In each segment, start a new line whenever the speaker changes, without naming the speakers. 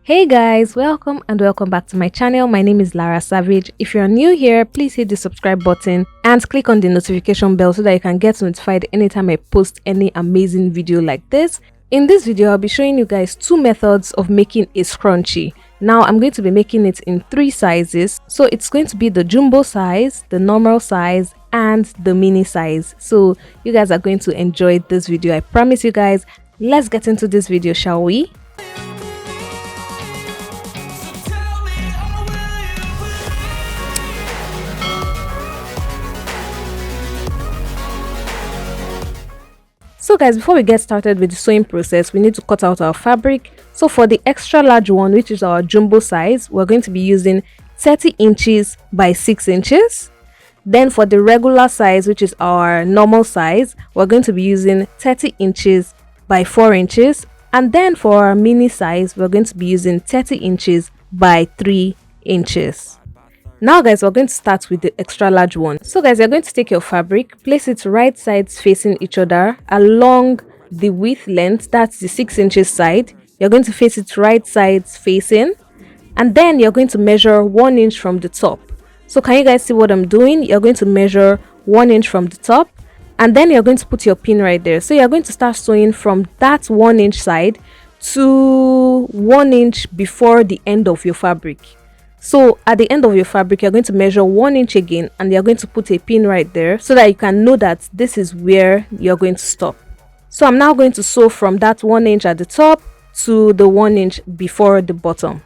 Hey guys, welcome back to my channel. My name is Lara Savage. If you're new here, please hit the subscribe button and click on the notification bell so that you can get notified anytime I post any amazing video like this. In this video, I'll be showing you guys two methods of making a scrunchie. Now, I'm going to be making it in three sizes. So it's going to be the jumbo size, the normal size, and the mini size. So you guys are going to enjoy this video. I promise you guys. Let's get into this video, shall we? So guys, before we get started with the sewing process, we need to cut out our fabric. So for the extra large one, which is our jumbo size, we're going to be using 30 inches by 6 inches. Then for the regular size, which is our normal size, we're going to be using 30 inches by 4 inches. And then for our mini size, we're going to be using 30 inches by 3 inches. Now guys, we're going to start with the extra large one. So guys, you're going to take your fabric, place it right sides facing each other along the width length, that's the 6 inches side. You're going to face it right sides facing, and then you're going to measure 1 inch from the top. So can you guys see what I'm doing? You're going to measure 1 inch from the top, and then you're going to put your pin right there. So you're going to start sewing from that 1 inch side to 1 inch before the end of your fabric. So at the end of your fabric, you're going to measure 1 inch again, and you're going to put a pin right there so that you can know that this is where you're going to stop. So I'm now going to sew from that 1 inch at the top to the 1 inch before the bottom.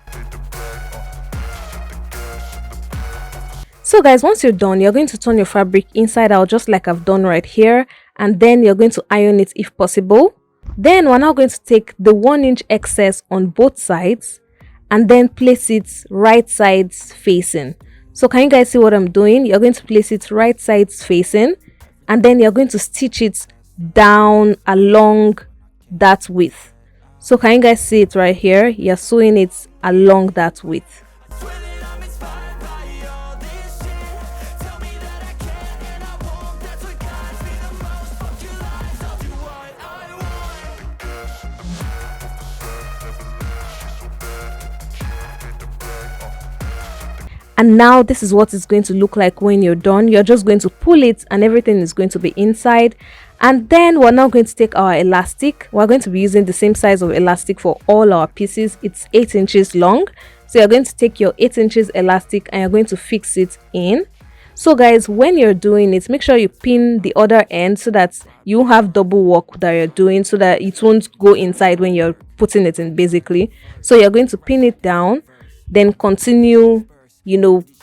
So guys, once you're done, you're going to turn your fabric inside out just like I've done right here, and then you're going to iron it if possible. Then we're now going to take the 1 inch excess on both sides and then place it right sides facing. So can you guys see what I'm doing? You're going to place it right sides facing, and then you're going to stitch it down along that width. So can you guys see it right here? You're sewing it along that width. And now this is what it's going to look like when you're done. You're just going to pull it and everything is going to be inside. And then we're now going to take our elastic. We're going to be using the same size of elastic for all our pieces. It's 8 inches long. So you're going to take your 8 inches elastic and you're going to fix it in. So guys, when you're doing it, make sure you pin the other end so that you have double work that you're doing, so that it won't go inside when you're putting it in basically. So you're going to pin it down, then continue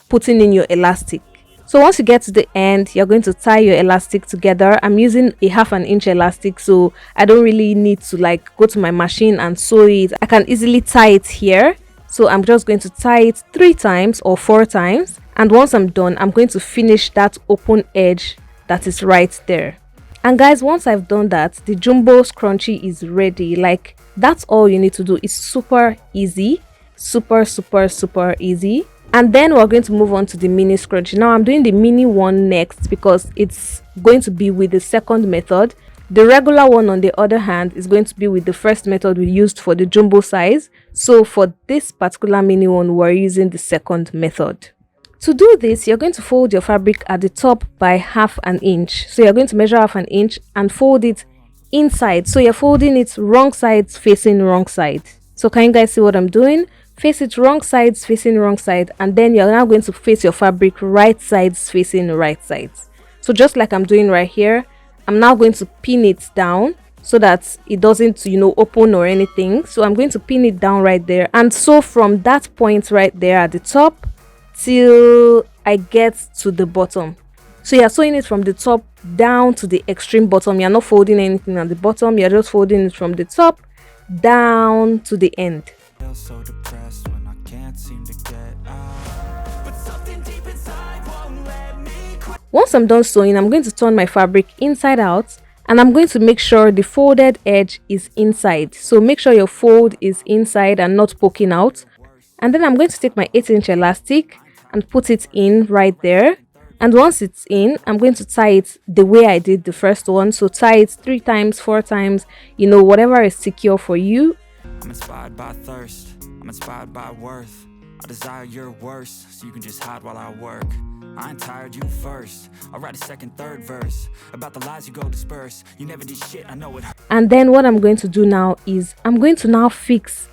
putting in your elastic. So once you get to the end, you're going to tie your elastic together. I'm using a 1/2 inch elastic, so I don't really need to go to my machine and sew it. I can easily tie it here. So I'm just going to tie it 3 times or 4 times, and once I'm done, I'm going to finish that open edge that is right there. And guys, once I've done that, the jumbo scrunchie is ready. That's all you need to do. It's super easy, super easy. And then we're going to move on to the mini scrunchie. Now I'm doing the mini one next because it's going to be with the second method. The regular one, on the other hand, is going to be with the first method we used for the jumbo size. So for this particular mini one, we're using the second method. To do this, you're going to fold your fabric at the top by 1/2 inch. So you're going to measure 1/2 inch and fold it inside. So you're folding it wrong sides facing wrong side. So can you guys see what I'm doing? Face it wrong sides facing wrong side, and then you're now going to face your fabric right sides facing right sides. So just like I'm doing right here, I'm now going to pin it down so that it doesn't open or anything. So I'm going to pin it down right there and sew from that point right there at the top till I get to the bottom. So you're sewing it from the top down to the extreme bottom. You're not folding anything at the bottom, you're just folding it from the top down to the end.
So depressed when I can't seem to get out. But something deep inside won't let me quit.
Once I'm done sewing, I'm going to turn my fabric inside out, and I'm going to make sure the folded edge is inside. So make sure your fold is inside and not poking out. And then I'm going to take my 8 inch elastic and put it in right there. And once it's in, I'm going to tie it the way I did the first one. So tie it 3 times, 4 times, whatever is secure for you.
I'm inspired by thirst. I'm inspired by worth. I desire your worst, so you can just hide while I work. I ain't tired, you first. I'll write a second, third verse about the lies you go disperse. You never did shit, I know it hurt.
And then what I'm going to do now is I'm going to now fix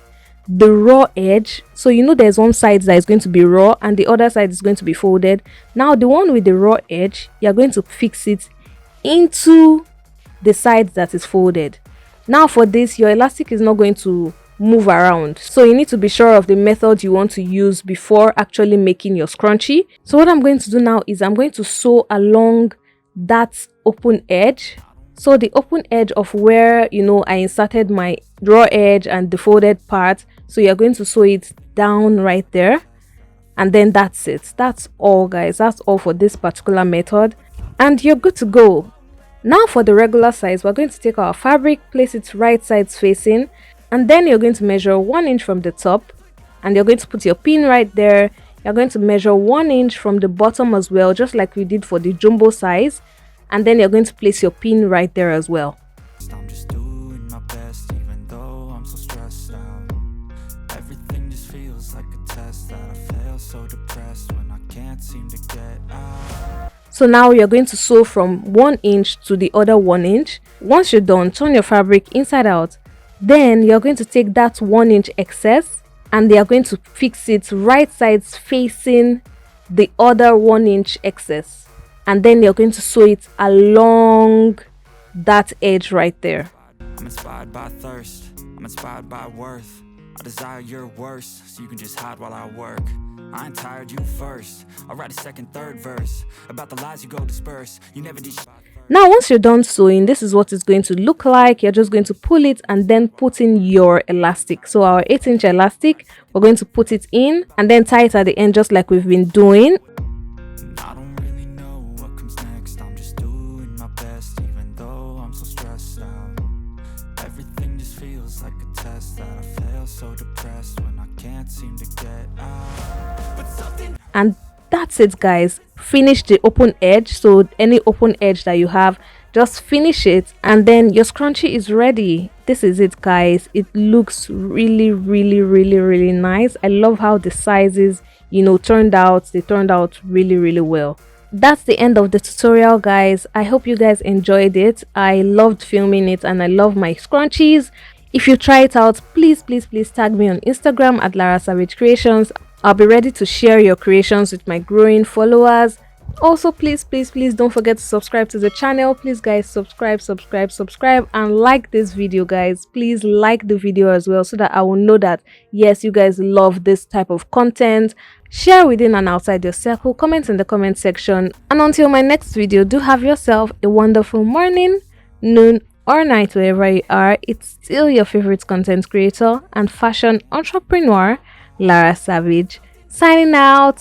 the raw edge. So you know there's one side that is going to be raw and the other side is going to be folded. Now the one with the raw edge, you're going to fix it into the side that is folded. Now for this, your elastic is not going to move around, so you need to be sure of the method you want to use before actually making your scrunchie. So what I'm going to do now is I'm going to sew along that open edge. So the open edge of where, you know, I inserted my raw edge and the folded part, so you're going to sew it down right there, and then that's it. That's all, guys. That's all for this particular method, and you're good to go. Now for the regular size, we're going to take our fabric, place it right sides facing, and then you're going to measure 1 inch from the top, and you're going to put your pin right there. You're going to measure 1 inch from the bottom as well, just like we did for the jumbo size, and then you're going to place your pin right there as well.
I'm just doing my best, even though I'm so stressed out. Everything just feels like a test that I fail, so depressed when I can't seem to get out.
So now you're going to sew from 1 inch to the other 1 inch. Once you're done, turn your fabric inside out. Then you're going to take that 1 inch excess and they are going to fix it right sides facing the other 1 inch excess, and then you're going to sew it along that edge right there.
I'm inspired by thirst, I'm inspired by worth. I desire your worst, so you can just hide while I work. I ain't tired, you first. I'll write a second, third verse about the lies you go disperse. You never did shit.
Now once you're done sewing, this is what it's going to look like. You're just going to pull it and then put in your elastic. So our 8-inch elastic, we're going to put it in and then tie it at the end just like we've been doing.
I don't really know what comes next. I'm just doing my best, even though I'm so stressed out. Everything just feels like a test that I fail, so depressed when I can't seem to get out. But something.
And that's it, guys. Finish the open edge. So any open edge that you have, just finish it and then your scrunchie is ready. This is it, guys. It looks really nice. I love how the sizes, you know, turned out. They turned out really well. That's the end of the tutorial, guys. I hope you guys enjoyed it. I loved filming it and I love my scrunchies. If you try it out, please tag me on Instagram at Lara Savage Creations. I'll be ready to share your creations with my growing followers. Also, please don't forget to subscribe to the channel. Please, guys, subscribe and like this video, guys. Please like the video as well, so that I will know that yes, you guys love this type of content. Share within and outside your circle, comment in the comment section, and until my next video, do have yourself a wonderful morning, noon or night, wherever you are. It's still your favorite content creator and fashion entrepreneur, Lara Savage, signing out.